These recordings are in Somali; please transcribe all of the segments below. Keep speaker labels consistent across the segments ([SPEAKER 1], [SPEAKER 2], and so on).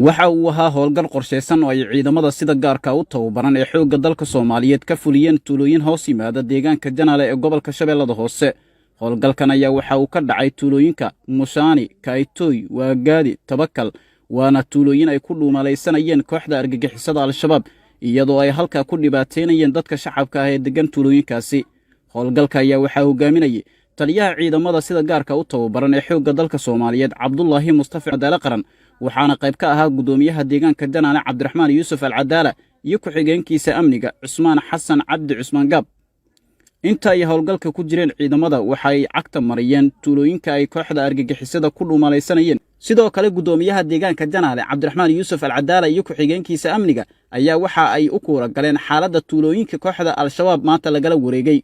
[SPEAKER 1] waxa uu ahaa hawlgal qorsheysan oo ay ciidamada sida gaarka u tababaran ee xoogga dalka Soomaaliyeed ka fuliyeen tuulooyin hoos yimaada deegaanka Janaale ee gobolka Shabellaha Hoose. Hawlgalkan ayaa waxa uu ka dhacay tuulooyinka Mushaani, Kaaytoy, Waagaadi, Tabakal, waana tuulooyin ay ku dhuumalaysanayeen kooxda argagixisada Al-Shabaab iyadoo ay halka ku dhibaateynayeen dadka shacabka ah ee degan tuulooyinkaasi. Hawlgalka ayaa waxa uu hogaaminayay taliyaha ciidamada sida gaarka u tababaran ee xoogga dalka Soomaaliyeed Cabdullaahi Mustafa Dalka waxaana qayb ka ahaa gudoomiyaha deegaanka Janaale Cabdiraxmaan Yuusuf Al-Cadaala iyo ku-xigeenkiisa amniga Cusmaan Xasan Cabdi Cusmaan Gaab. inta ay hawlgalka ku jireen ciidamada waxay cagta mariyeen tuulooyinka ay kooxda argagixisada ku dhuumalaysanayeen. sidoo kale gudoomiyaha deegaanka Janaale Cabdiraxmaan Yuusuf Al-Cadaala iyo ku-xigeenkiisa amniga ayaa waxa ay u kuura galeen xaaladda tuulooyinka kooxda Al-Shabaab maanta lagala wareegay.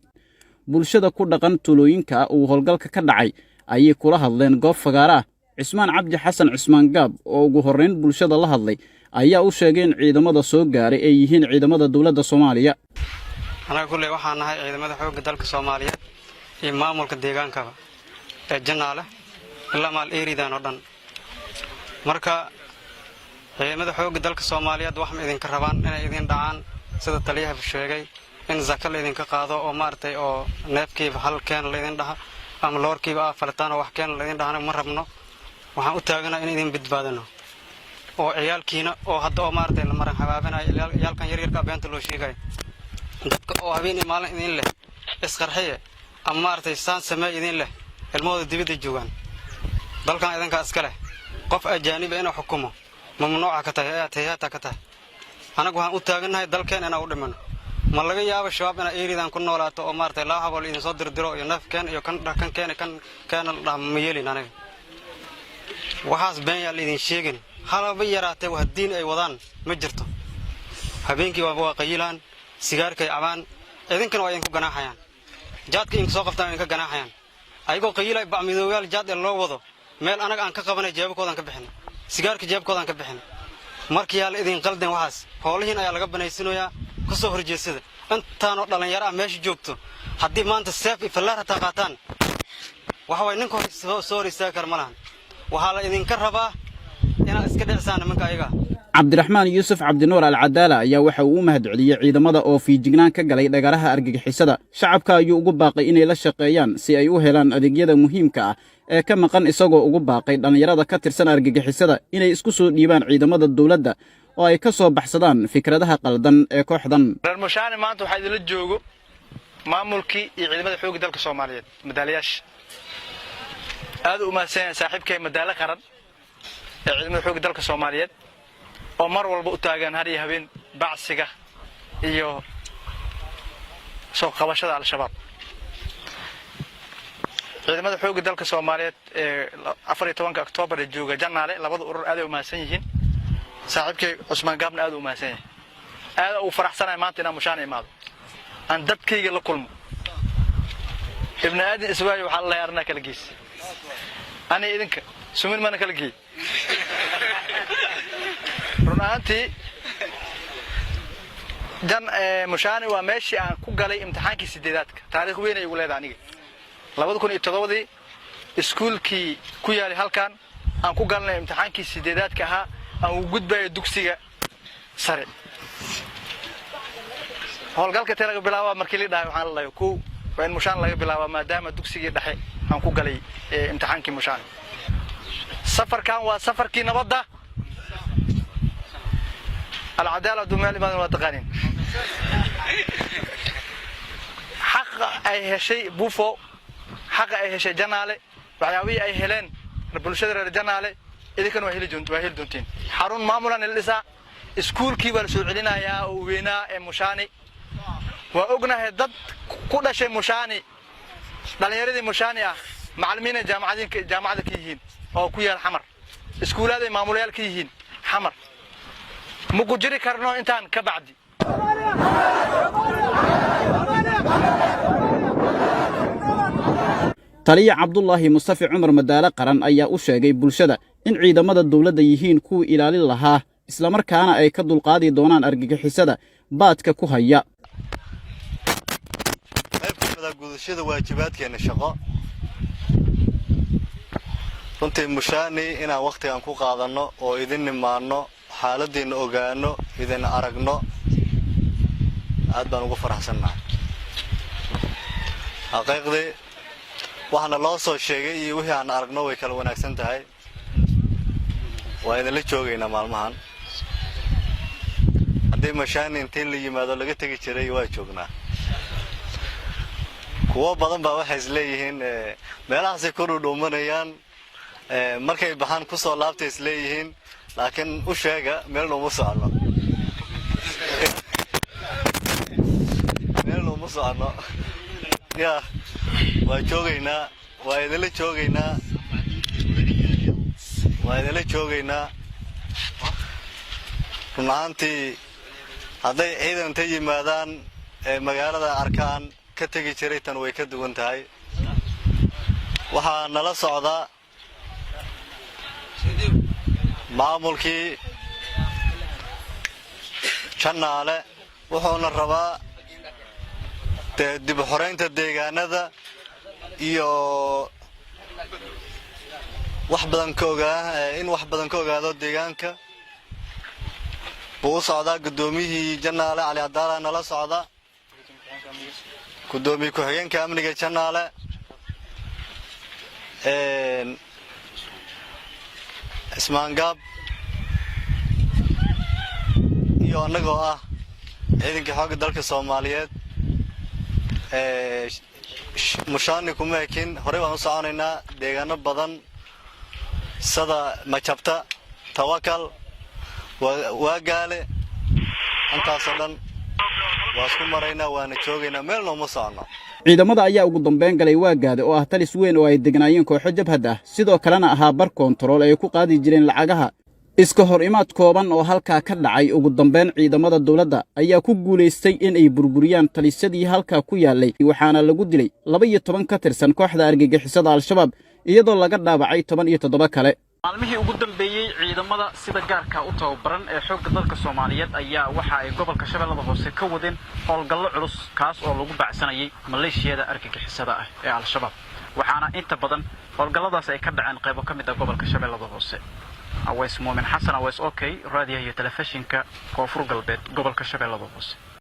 [SPEAKER 1] bulshada ku dhaqan tuulooyinka uu hawlgalka ka dhacay ayay kula hadleen goob fagaara ah. Cusmaan Cabdi Xasan Cusmaan Gaab oo ugu horreyn bulshada la hadlay ayaa u sheegay in ciidamada soo gaaray ay yihiin ciidamada dawladda Soomaaliya.
[SPEAKER 2] anaga kulay waxaan nahay ciidamada xoogga dalka Soomaaliyeed iyo maamulka deegaanka ee Janaale ilaa maal eeridan oo dhan. marka ciidamada xoogga dalka Soomaaliyeed wax ma idin ka rabaan inay idin dhacaan sida taliyaha sheegay in zakal idin ka qaado oo maartay oo neefkiiba hal keen la idin dhaha ama loorkiiba falataan wax keen la idin dhahana ma rabno. waxaan u taaganaa in idin badbaadano oo ciyaalkiina oo hadda oo maartay la maran habaabanayo ciyaalkan yar yarka beenta loo sheegay dadka oo habeen maalin idin leh isqarxiye ama maartay saan sameey idin leh ilmooda dibadda joogan dalkan idinka iska leh qof ajaanib ah inuu xukumo mamnuuca ka tahay hay'adaha ka tahay anagu waxaan u taaganahay dalkeen inaan u dhimano ma laga yaabo shabaab inay eeridan ku noolaato oo maartay la habal idin soo dirdiro iyo nafkeen iyo kan la dhameeyeen anaga waxaas been yaa idin sheegin halaba yaraatay wax diin ay wadaan ma jirto habeenkii waa qayilaan sigaarka ay cabaan idinkana waa idinku ganaaxayaan jaadka in soo qabtaan idinka ganaaxayaan ayagoo qayilay bacmidooyaal jaad loo wado meel anaga aan ka qabanay jeebkoodan ka bixin sigaarka jeebkoodan ka bixin markii yaa idin qaldan waxaas howlihiin ayaa laga banaysanayaa ku soo horjeesada intaan oo dhalinyaro ah meesha joogto haddii maanta seef iyo fallaar ta qaataan waxa way ninka soo risaa karmalaan waxaa la idinka rabaa inaad iska dhicsaan nimanka ayaga.
[SPEAKER 1] Cabdiraxmaan Yuusuf Cabdinuur Al-Cadaala ayaa waxa uu u mahadceliyay ciidamada oo fiijignaan ka galay dhagaraha argagixisada. shacabka ayuu ugu baaqay inay la shaqeeyaan si ay u helaan adeegyada muhiimka ah ee ka maqan isagoo ugu baaqay dhalinyarada ka tirsan argagixisada inay isku soo dhiibaan ciidamada dawladda oo ay ka soo baxsadaan fikradaha qaldan ee kooxdan.
[SPEAKER 3] Mushaani maanta waxa idin la joogo maamulkii iyo ciidamada xoogga dalka Soomaaliyeed madaaliyaasha aad u mahadsan saaxiibkay madaala qaran ee ciidamada xoogga dalka Soomaaliyeed oo mar walba u taagan har iyo habeen bacsiga iyo soo qabashada Al-Shabaab. ciidamada xoogga dalka Soomaaliyeed ee 14 Oktoobar ee jooga Janaale labada urur aad u mahadsan yihiin. saaxiibkay Cusmaan Gaabna aad u mahadsan yahay. aad u faraxsanahay maanta inaan Mushaan imaado aan dadkayga la kulmo. ibn aadin iswaayo waxa la yarna kala gees ani idinka sumin mana kala geey runaantii Mushaani waa meeshii aan ku galay imtixaankii sideedaadka taariikh weyn ay ugu leedahay aniga 2007 iskuulkii ku yaali halkan aan ku galnay imtixaankii sideedaadka ahaa aan u gudbay dugsiga sare hawlgalka laga bilaabo markii la dhahay waxaan la ku وين مشان laga bilaabo maadaama dugsiga dhexe aan ku galay imtixaankii Mushaan safarkan waa safarkii nabadda العدالة دومالي ما نتقانين حق أي شيء بوفو حق أي شيء جنالي وعياوي أي هلين البلشدر جنالي إذا كانوا وهيل دونتين حارون معمولا اللسا سكول كيبر سوعلنا يا وينا مشاني وأجنا هدد كل شيء مشاني لأن يريد مشاني معلمين جامعة كيهين أو كويا الحمر سكول هذا معموليال كيهين حمر مقجري كرنو إنتان كبعدي
[SPEAKER 1] taliya Cabdullaahi Mustafa Cumar Madaala qaran ayaa u sheegay bulshada in ciidamada dawladda yihiin kuwa ilaalin lahaa isla markaana ay ka dulqaadi doonaan argagixisada baadka ku haya
[SPEAKER 4] qaybta gudashada waajibaadkeena shaqo runtii mushaani inaan waqtigan ku qaadano oo idin nimaano xaaladiina ogaano idin aragno aad baan ugu faraxsanahay xaqiiqdii waxaana loo soo sheegay iyo wixii aan aragno way kala wanaagsan tahay waa idin la joogaynaa maalmahan haddii mushaani intiin la yimaado laga tegi jiray waa joognaa kuwa badan baa waxay isleeyihiin meelahaasay ku dhudhuumanayaan markay baxaan ku soo laabtay isleeyihiin laakiin u sheega meel uma socono meel uma socono yaa waa joogaynaa waa idinla joogaynaa run ahaantii hadday ciidanta yimaadaan magaalada arkaan ka tegi jiray tan way ka duwan tahay waxaa nala socda maamulkii Janaale wuxuuna rabaa dib u xoreynta deegaanada iyo wax badan ka ogaado deegaanka buu socdaa gudoomiyihii Janaale Ali Abdalla nala socda gudoomiye ku-xigeenka amniga Janaale ismaangaab iyo anagoo ah ciidanka xoogga dalka Somaliyed mushaani kuma ekin hore waan u soconaynaa deegaano badan sida Majabta Tawakal waagaale intaasoo dhan waa isku maraynaa waana joogaynaa meel nooma socono
[SPEAKER 1] ciidamada ayaa ugu dambeyn galay waagaade oo ah talis weyn oo ay degnaayeen kooxo jabhad ah sidoo kalena ahaa bar koontarool ay ku qaadi jireen lacagaha iska hor imaad kooban oo halkaa ka dhacay ugu dambeyn ciidamada dowladda ayaa ku guuleystay in ay burburiyaan talisadii halkaa ku yaalay waxaana lagu dilay 12 ka tirsan kooxda argagixisada al-shabaab iyadoo laga dhaabacay 17 kale maalmihii ugu dambeeyay ciidamada sida gaarka u tababaran ee xoogga dalka Soomaaliyeed ayaa waxa ay gobolka Shabellaha Hoose ka wadeen hawlgallo culus kaas oo lagu bacsanayay maleeshiyada argagixisada ah ee al-shabaab waxaana inta badan hawlgalladaas ay ka dhaceen qaybo ka mid ah gobolka Shabellaha Hoose awees muumin xasan awees okay raadiyaha iyo telefishinka koonfur galbeed gobolka Shabellaha Hoose